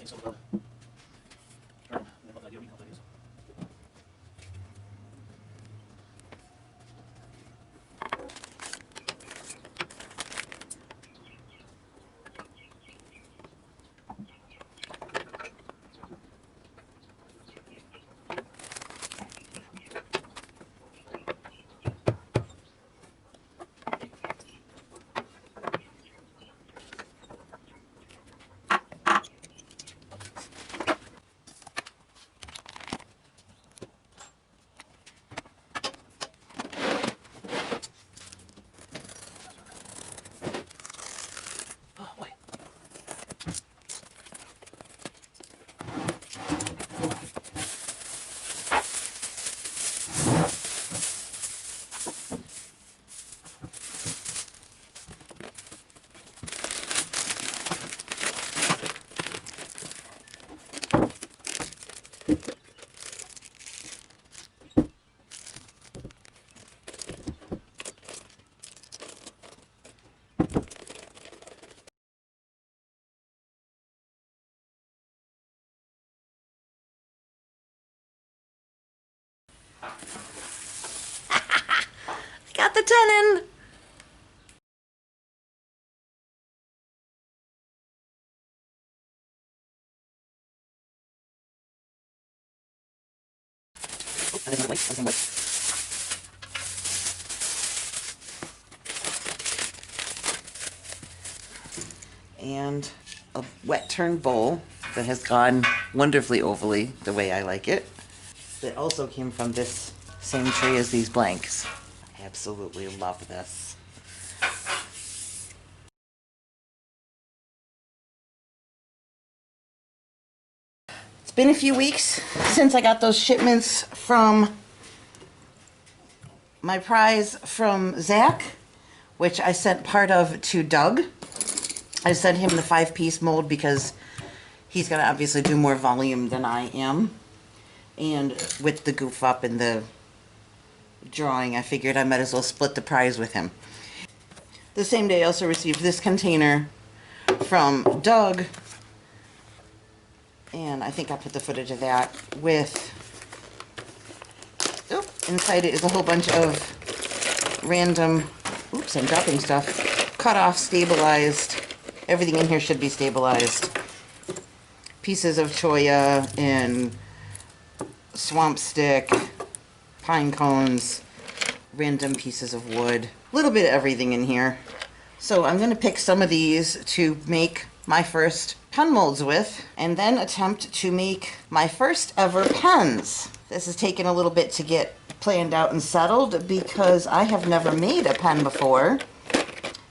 think so. Term. Got the tenon. And a wet turn bowl that has gone wonderfully ovally the way I like it. That also came from this same tray as these blanks. I absolutely love this. It's been a few weeks since I got those shipments from my prize from Zac, which I sent part of to Doug. I sent him the 5-piece mold because he's going to obviously do more volume than I am. And with the goof up and the drawing, I figured I might as well split the prize with him. The same day I also received this container from Doug, and I think I put the footage of that with, inside it is a whole bunch of random, I'm dropping stuff, cut off, stabilized, everything in here should be stabilized, pieces of choya and swamp stick, pine cones, random pieces of wood, a little bit of everything in here. So I'm going to pick some of these to make my first pen molds with, and then attempt to make my first ever pens. This has taken a little bit to get planned out and settled because I have never made a pen before,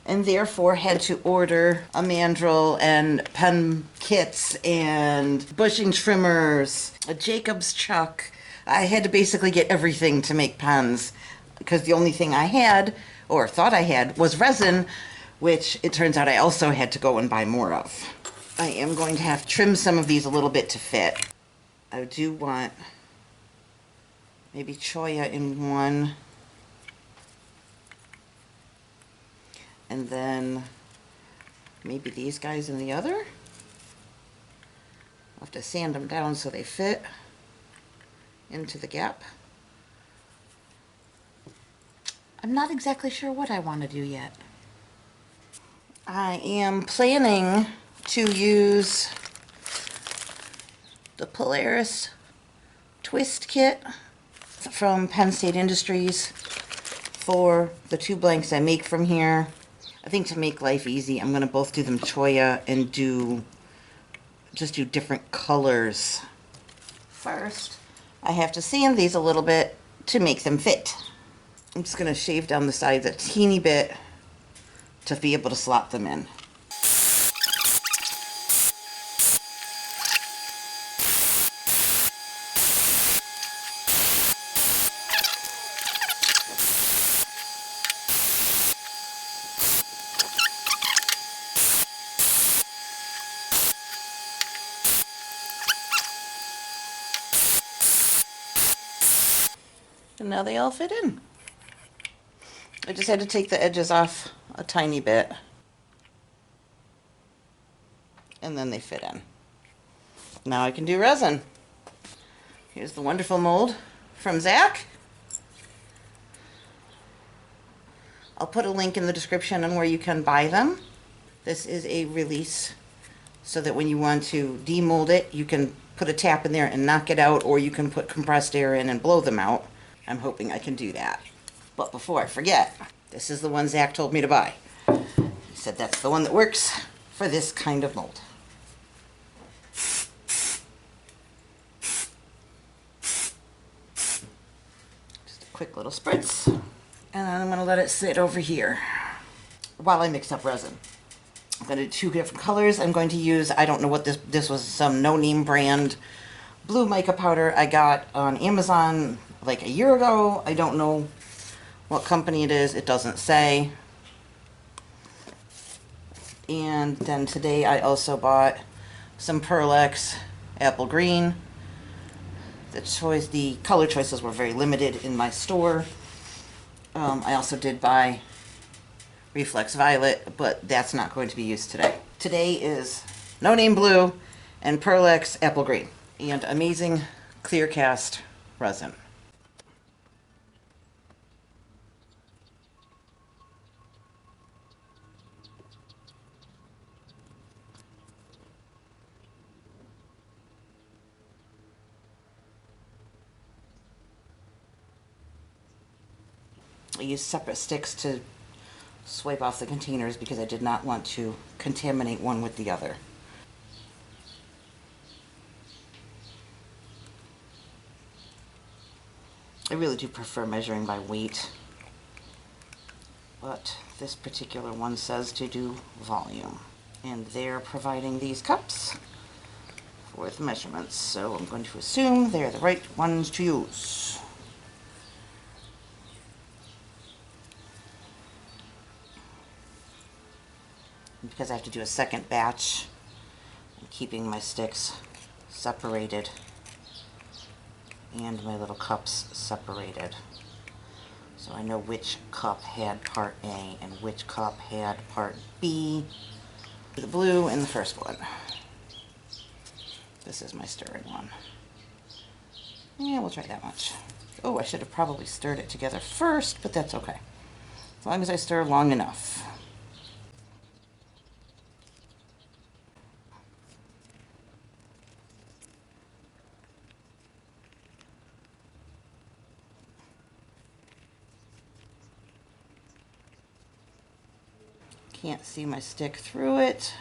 and therefore had to order a mandrel and pen kits and bushing trimmers, a Jacob's chuck. I had to basically get everything to make pens because the only thing I had, or thought I had, was resin, which it turns out I also had to go and buy more of. I am going to have to trim some of these a little bit to fit. I do want maybe choya in one, and then maybe these guys in the other. I'll have to sand them down so they fit into the gap. I'm not exactly sure what I want to do yet. I am planning to use the Polaris twist kit from Penn State Industries for the 2 blanks I make from here. I think to make life easy, I'm going to both do them choya and just do different colors. First, I have to sand these a little bit to make them fit. I'm just going to shave down the sides a teeny bit to be able to slot them in. And now they all fit in. I just had to take the edges off a tiny bit, and then they fit in. Now I can do resin. Here's the wonderful mold from Zac. I'll put a link in the description on where you can buy them. This is a release so that when you want to demold it, you can put a tap in there and knock it out, or you can put compressed air in and blow them out. I'm hoping I can do that. But before I forget, this is the one Zac told me to buy. He said that's the one that works for this kind of mold. Just a quick little spritz. And then I'm going to let it sit over here while I mix up resin. I'm going to do 2 different colors. I'm going to use, I don't know what this was, some no-name brand blue mica powder I got on Amazon like a year ago. I don't know what company it is. It doesn't say. And then today I also bought some Pearl-Ex apple green. The color choices were very limited in my store. I also did buy Reflex Violet, but that's not going to be used today. Today is No Name Blue and Pearl-Ex Apple Green and amazing clear cast resin. I used separate sticks to swipe off the containers because I did not want to contaminate one with the other. I really do prefer measuring by weight, but this particular one says to do volume, and they're providing these cups for the measurements, so I'm going to assume they're the right ones to use. Because I have to do a second batch, I'm keeping my sticks separated and my little cups separated, so I know which cup had part A and which cup had part B. The blue in the first one. This is my stirring one. Yeah, we'll try that much. Oh, I should have probably stirred it together first, but that's okay, as long as I stir long enough. Can't see my stick through it,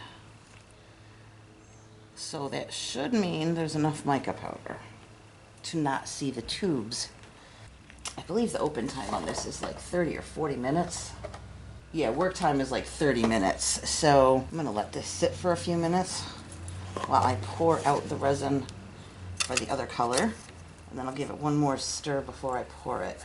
so that should mean there's enough mica powder to not see the tubes. I believe the open time on this is like 30 or 40 minutes. Yeah, work time is like 30 minutes, so I'm gonna let this sit for a few minutes while I pour out the resin for the other color, and then I'll give it one more stir before I pour it.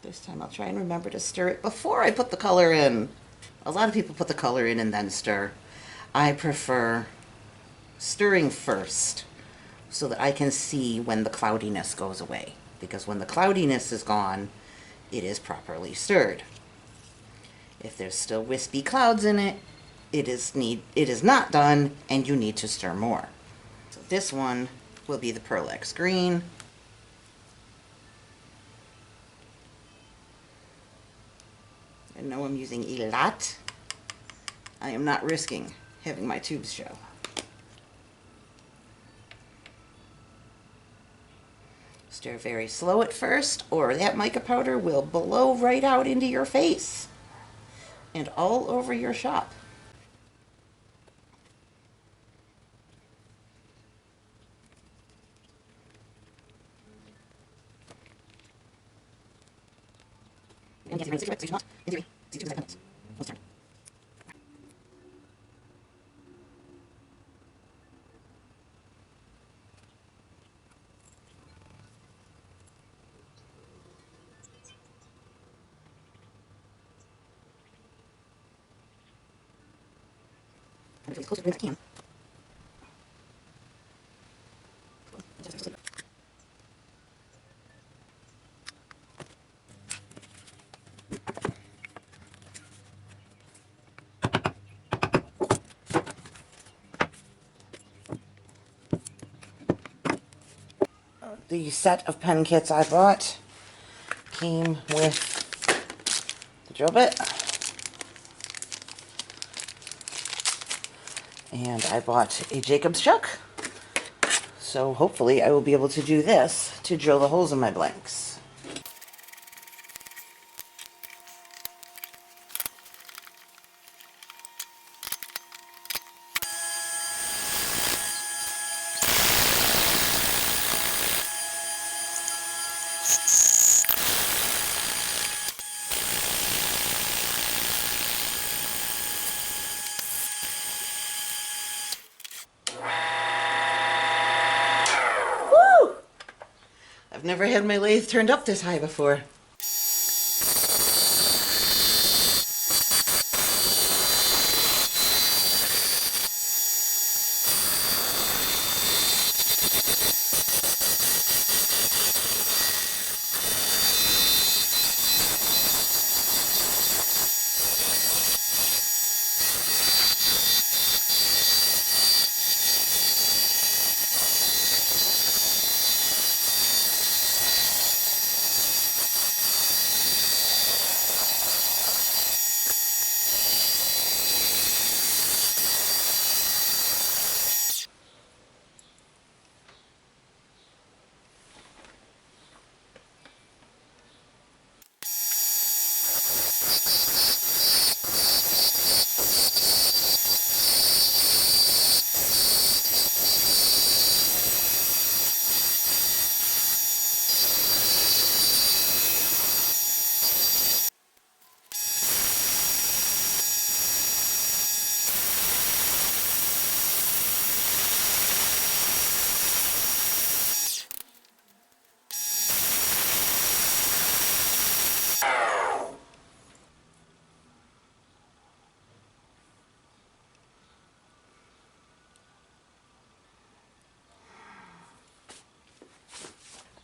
This time I'll try and remember to stir it before I put the color in. A lot of people put the color in and then stir. I prefer stirring first so that I can see when the cloudiness goes away, because when the cloudiness is gone, it is properly stirred. If there's still wispy clouds in it, it is not done, and you need to stir more. So this one will be the Pearl-Ex green. I know I'm using a lot. I am not risking having my tubes show. Stir very slow at first, or that mica powder will blow right out into your face and all over your shop. Get as close to it as I can. The set of pen kits I bought came with the drill bit, and I bought a Jacob's chuck, so hopefully I will be able to do this to drill the holes in my blanks. Woo! I've never had my lathe turned up this high before.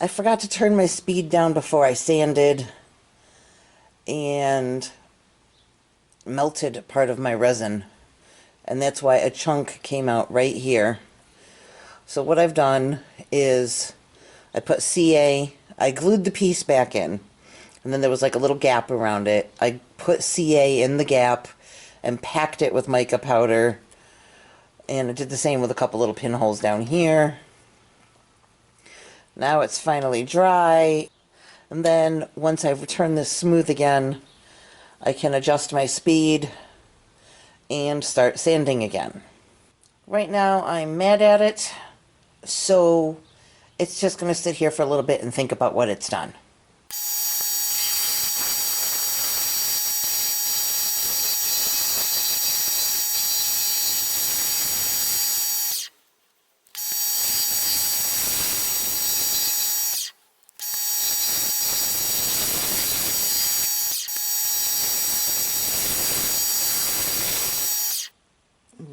I forgot to turn my speed down before I sanded and melted part of my resin, and that's why a chunk came out right here. So what I've done is I put CA, I glued the piece back in, and then there was like a little gap around it. I put CA in the gap and packed it with mica powder, and I did the same with a couple little pinholes down here. Now it's finally dry, and then once I've turned this smooth again, I can adjust my speed and start sanding again. Right now I'm mad at it, so it's just going to sit here for a little bit and think about what it's done.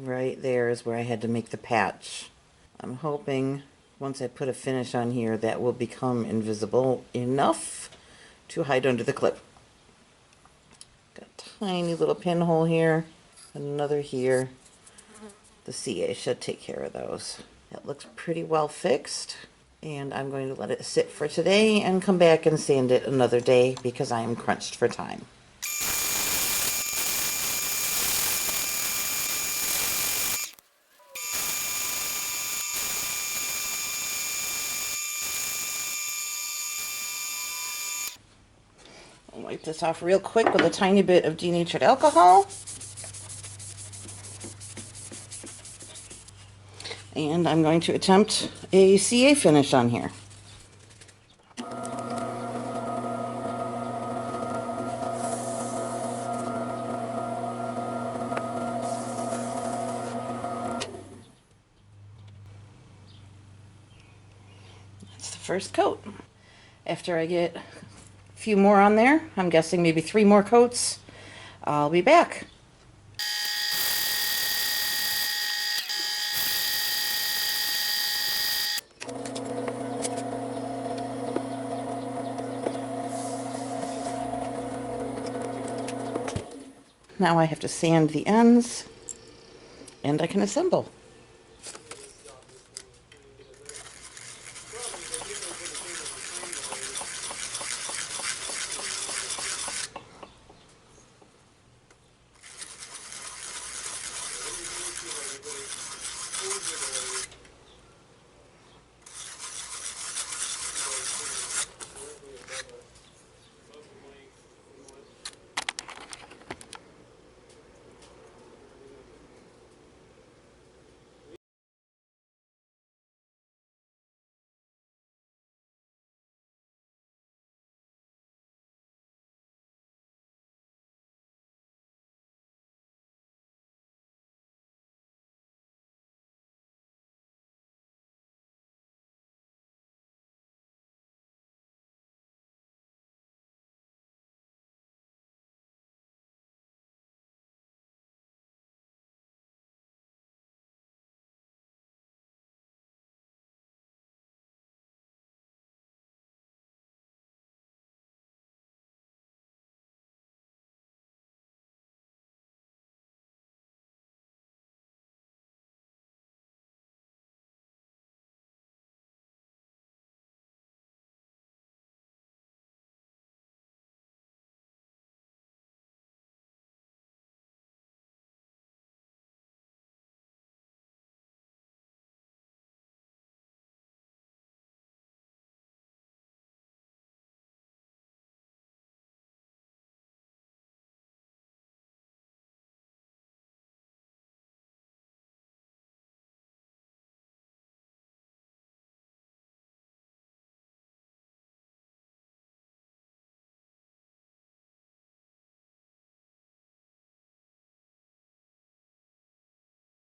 Right there is where I had to make the patch. I'm hoping once I put a finish on here that will become invisible enough to hide under the clip. Got a tiny little pinhole here, another here. The CA should take care of those. That looks pretty well fixed, and I'm going to let it sit for today and come back and sand it another day because I am crunched for time. I'll wipe this off real quick with a tiny bit of denatured alcohol. And I'm going to attempt a CA finish on here. That's the first coat. After I get a few more on there, I'm guessing maybe 3 more coats, I'll be back. Now I have to sand the ends, and I can assemble.